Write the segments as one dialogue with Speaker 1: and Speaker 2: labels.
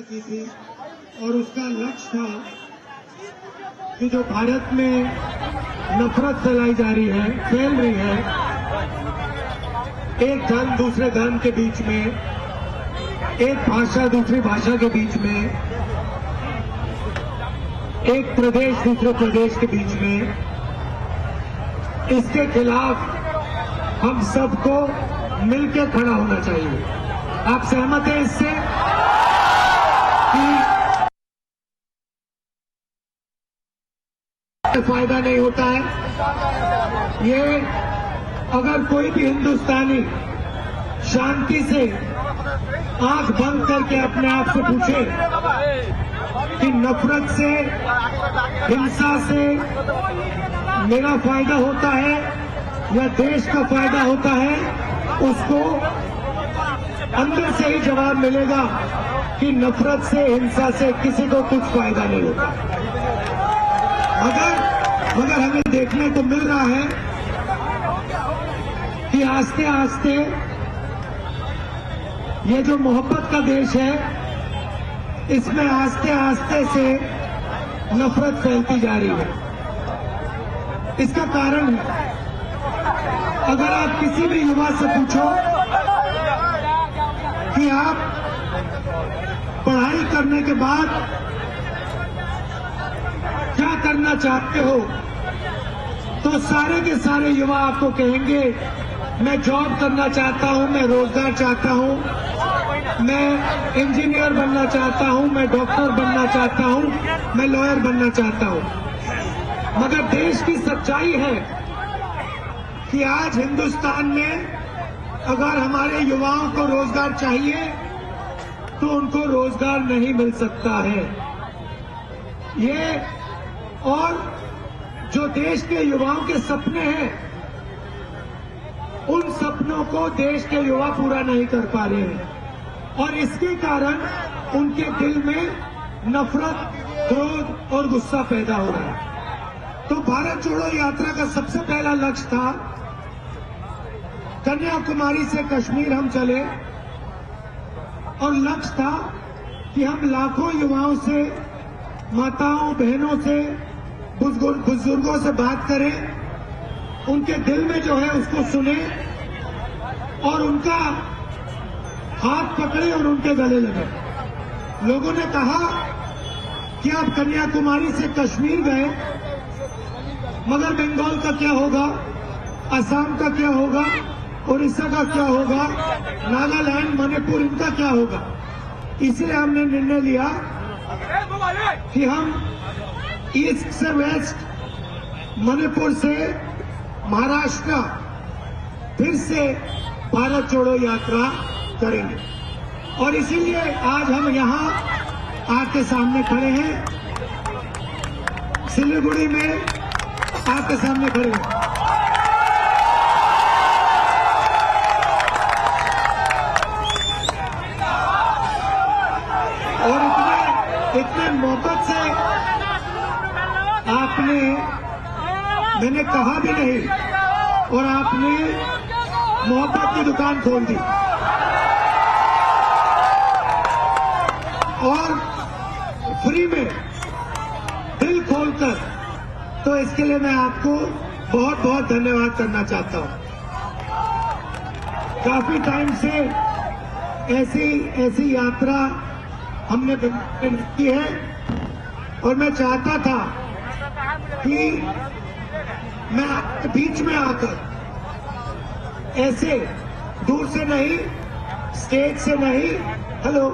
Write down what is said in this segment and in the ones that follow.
Speaker 1: की थी और उसका लक्ष्य था कि जो भारत में नफरत फैलाई जा रही है, फैल रही है, एक धर्म दूसरे धर्म के बीच में, एक भाषा दूसरी भाषा के बीच में, एक प्रदेश दूसरे प्रदेश के बीच में, इसके खिलाफ हम सबको मिलकर खड़ा होना चाहिए। आप सहमत हैं इससे कि फायदा नहीं होता है? ये अगर कोई भी हिंदुस्तानी शांति से आंख बंद करके अपने आप से पूछे कि नफरत से, हिंसा से मेरा फायदा होता है या देश का फायदा होता है, उसको अंदर से ही जवाब मिलेगा कि नफरत से, हिंसा से किसी को कुछ फायदा नहीं होता। मगर हमें देखने को मिल रहा है कि आस्ते आस्ते ये जो मोहब्बत का देश है, इसमें आस्ते आस्ते से नफरत फैलती जा रही है। इसका कारण है, अगर आप किसी भी युवा से पूछो कि आप पढ़ाई करने के बाद क्या करना चाहते हो, तो सारे के सारे युवा आपको कहेंगे मैं जॉब करना चाहता हूं, मैं रोजगार चाहता हूं, मैं इंजीनियर बनना चाहता हूं, मैं डॉक्टर बनना चाहता हूं, मैं लॉयर बनना चाहता हूं। मगर देश की सच्चाई है कि आज हिंदुस्तान में अगर हमारे युवाओं को रोजगार चाहिए तो उनको रोजगार नहीं मिल सकता है। ये और जो देश के युवाओं के सपने हैं, उन सपनों को देश के युवा पूरा नहीं कर पा रहे हैं और इसके कारण उनके दिल में नफरत, क्रोध और गुस्सा पैदा हो रहा है। तो भारत जोड़ो यात्रा का सबसे पहला लक्ष्य था, कन्याकुमारी से कश्मीर हम चले और लक्ष्य था कि हम लाखों युवाओं से, माताओं बहनों से, बुजुर्गों से बात करें, उनके दिल में जो है उसको सुने और उनका हाथ पकड़े और उनके गले लगे। लोगों ने कहा कि आप कन्याकुमारी से कश्मीर गए, मगर बंगाल का क्या होगा, असम का क्या होगा, उड़ीसा का क्या होगा, नागालैंड, मणिपुर, इनका क्या होगा? इसलिए हमने निर्णय लिया कि हम ईस्ट से वेस्ट, मणिपुर से महाराष्ट्र, फिर से भारत जोड़ो यात्रा करेंगे। और इसीलिए आज हम यहाँ आपके सामने खड़े हैं, सिलीगुड़ी में आपके सामने खड़े हैं। और इतने मोहब्बत से आपने, मैंने कहा भी नहीं, और आपने मोहब्बत की दुकान खोल दी और फ्री में, दिल खोलकर। तो इसके लिए मैं आपको बहुत बहुत धन्यवाद करना चाहता हूं। काफी टाइम से ऐसी यात्रा हमने की है और मैं चाहता था कि मैं आपके बीच में आकर, ऐसे दूर से नहीं, स्टेज से नहीं, हेलो,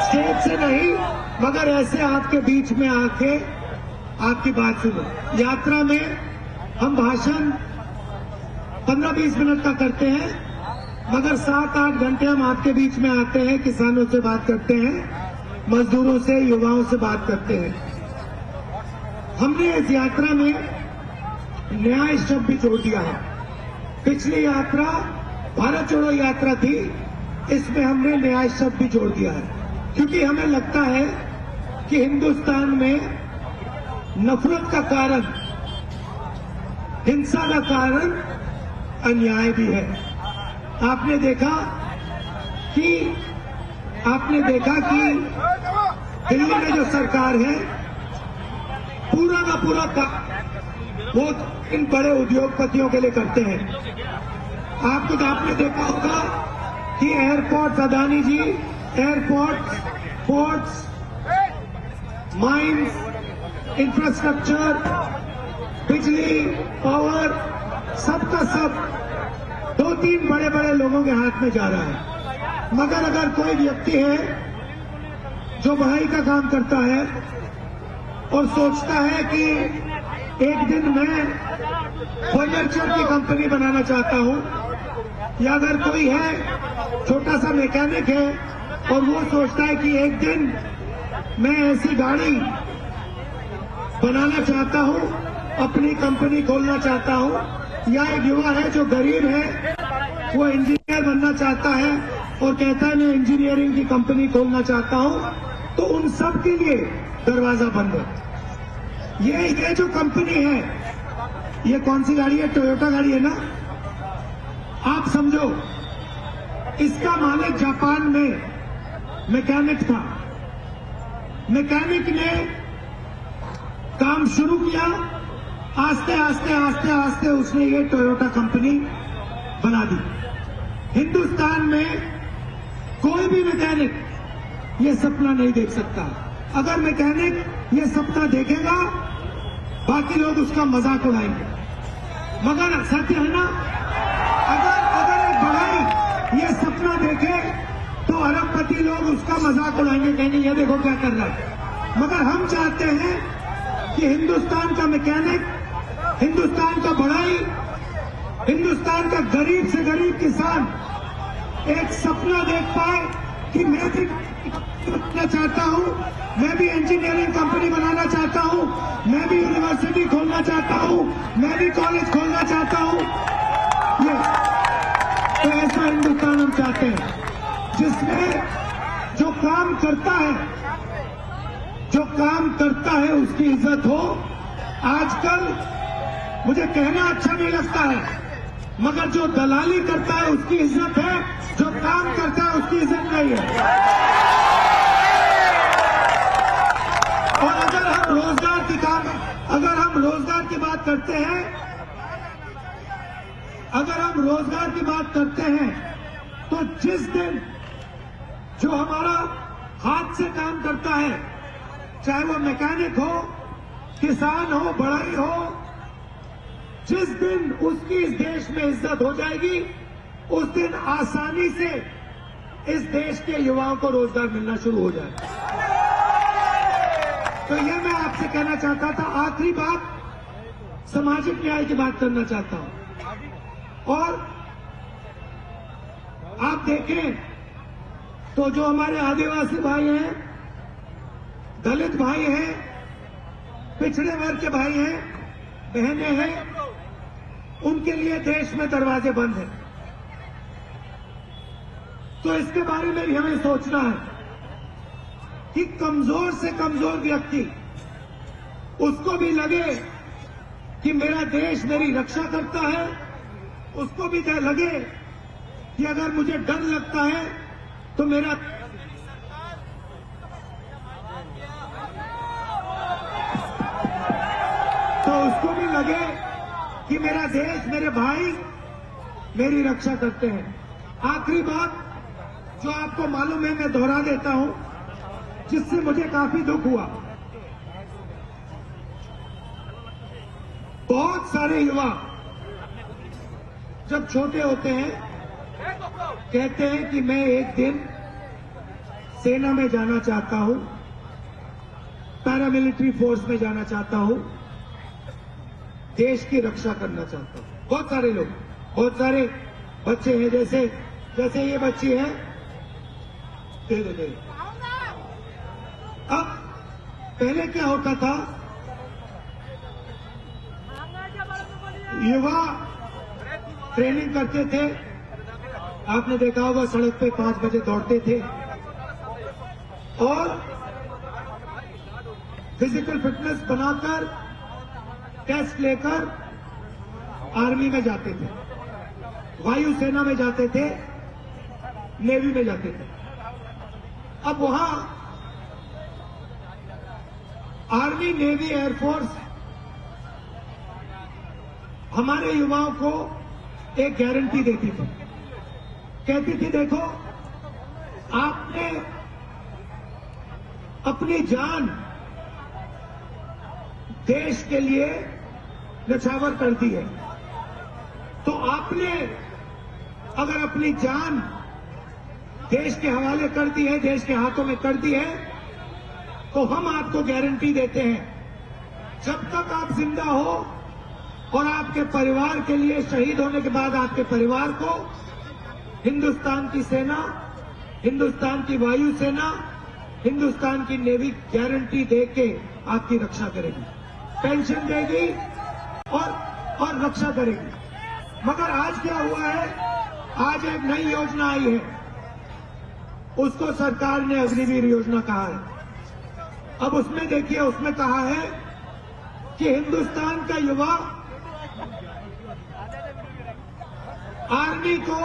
Speaker 1: स्टेज से नहीं, मगर ऐसे आपके बीच में आके आपकी बात सुनो। यात्रा में हम भाषण 15-20 मिनट का करते हैं, मगर 7-8 घंटे हम आपके बीच में आते हैं, किसानों से बात करते हैं, मजदूरों से, युवाओं से बात करते हैं। हमने इस यात्रा में न्याय शब्द भी जोड़ दिया है। पिछली यात्रा भारत जोड़ो यात्रा थी, इसमें हमने न्याय शब्द भी जोड़ दिया है, क्योंकि हमें लगता है कि हिंदुस्तान में नफरत का कारण, हिंसा का कारण अन्याय भी है। आपने देखा कि आपने देखा कि दिल्ली में जो सरकार है पूरा का पूरा वो इन बड़े उद्योगपतियों के लिए करते हैं। आपने देखा होगा कि एयरपोर्ट अदानी जी, एयरपोर्ट, पोर्ट्स, माइंस, इंफ्रास्ट्रक्चर, बिजली, पावर, सबका सब 2-3 बड़े बड़े लोगों के हाथ में जा रहा है। मगर अगर कोई व्यक्ति है जो बढ़ाई का काम करता है और सोचता है कि एक दिन मैं फर्नीचर की कंपनी बनाना चाहता हूं, या अगर कोई है छोटा सा मैकेनिक है और वो सोचता है कि एक दिन मैं ऐसी गाड़ी बनाना चाहता हूं, अपनी कंपनी खोलना चाहता हूं, या एक युवा है जो गरीब है वो इंजीनियर बनना चाहता है और कहता है मैं इंजीनियरिंग की कंपनी खोलना चाहता हूं, तो उन सब के लिए दरवाजा बंद है। ये जो कंपनी है, ये कौन सी गाड़ी है? टोयोटा गाड़ी है ना। आप समझो, इसका मालिक जापान में मैकेनिक था। मैकेनिक ने काम शुरू किया, आस्ते आस्ते उसने ये टोयोटा कंपनी बना दी। हिंदुस्तान में कोई भी मैकेनिक ये सपना नहीं देख सकता। अगर मैकेनिक ये सपना देखेगा, बाकी लोग उसका मजाक उड़ाएंगे। मगर सत्य है ना, अगर एक बढ़ई ये सपना देखे तो अरबपति लोग उसका मजाक उड़ाएंगे, कहेंगे ये देखो क्या कर रहा है। मगर हम चाहते हैं कि हिंदुस्तान का मैकेनिक, हिंदुस्तान का बढ़ई, हिंदुस्तान का गरीब से गरीब किसान एक सपना देख पाए कि मैं भी बनना चाहता हूं, मैं भी इंजीनियरिंग कंपनी बनाना चाहता हूं, मैं भी यूनिवर्सिटी खोलना चाहता हूं, मैं भी कॉलेज खोलना चाहता हूं। ये तो ऐसा हिंदुस्तान हम चाहते हैं जिसमें जो काम करता है उसकी इज्जत हो। आजकल मुझे कहना अच्छा नहीं लगता है, मगर जो दलाली करता है उसकी इज्जत है, जो काम करता है उसकी इज्जत नहीं है। और अगर हम रोजगार की बात करते हैं, तो जिस दिन जो हमारा हाथ से काम करता है, चाहे वो मैकेनिक हो, किसान हो, बढ़ई हो, जिस दिन उसकी इस देश में इज्जत हो जाएगी, उस दिन आसानी से इस देश के युवाओं को रोजगार मिलना शुरू हो जाएगा। तो ये मैं आपसे कहना चाहता था। आखिरी बात, सामाजिक न्याय की बात करना चाहता हूं। और आप देखें तो जो हमारे आदिवासी भाई हैं, दलित भाई हैं, पिछड़े वर्ग के भाई हैं, बहनें हैं, उनके लिए देश में दरवाजे बंद हैं। तो इसके बारे में भी हमें सोचना है कि कमजोर से कमजोर व्यक्ति, उसको भी लगे कि मेरा देश मेरी रक्षा करता है, उसको भी लगे कि अगर मुझे डर लगता है तो उसको भी लगे कि मेरा देश, मेरे भाई मेरी रक्षा करते हैं। आखिरी बात जो आपको मालूम है, मैं दोहरा देता हूं, जिससे मुझे काफी दुख हुआ। बहुत सारे युवा जब छोटे होते हैं कहते हैं कि मैं एक दिन सेना में जाना चाहता हूं, पैरामिलिट्री फोर्स में जाना चाहता हूं, देश की रक्षा करना चाहता हूं। बहुत सारे लोग, बहुत सारे बच्चे हैं, जैसे ये बच्ची है, दे। अब पहले क्या होता था, युवा ट्रेनिंग करते थे, आपने देखा होगा सड़क पे 5 बजे दौड़ते थे और फिजिकल फिटनेस बनाकर टेस्ट लेकर आर्मी में जाते थे, वायुसेना में जाते थे नेवी में जाते थे। अब वहां आर्मी, नेवी, एयरफोर्स हमारे युवाओं को एक गारंटी देती थी, कहती थी देखो आपने अपनी जान देश के लिए न्यौछावर कर दी है, तो आपने अगर अपनी जान देश के हवाले कर दी है, देश के हाथों में कर दी है, तो हम आपको गारंटी देते हैं जब तक आप जिंदा हो और आपके परिवार के लिए शहीद होने के बाद आपके परिवार को हिंदुस्तान की सेना, हिंदुस्तान की वायुसेना, हिंदुस्तान की नेवी गारंटी देके आपकी रक्षा करेगी, पेंशन देगी और रक्षा करेगी। मगर आज क्या हुआ है, आज एक नई योजना आई है, उसको सरकार ने अग्निवीर योजना कहा है। अब उसमें देखिए, उसमें कहा है कि हिंदुस्तान का युवा आर्मी को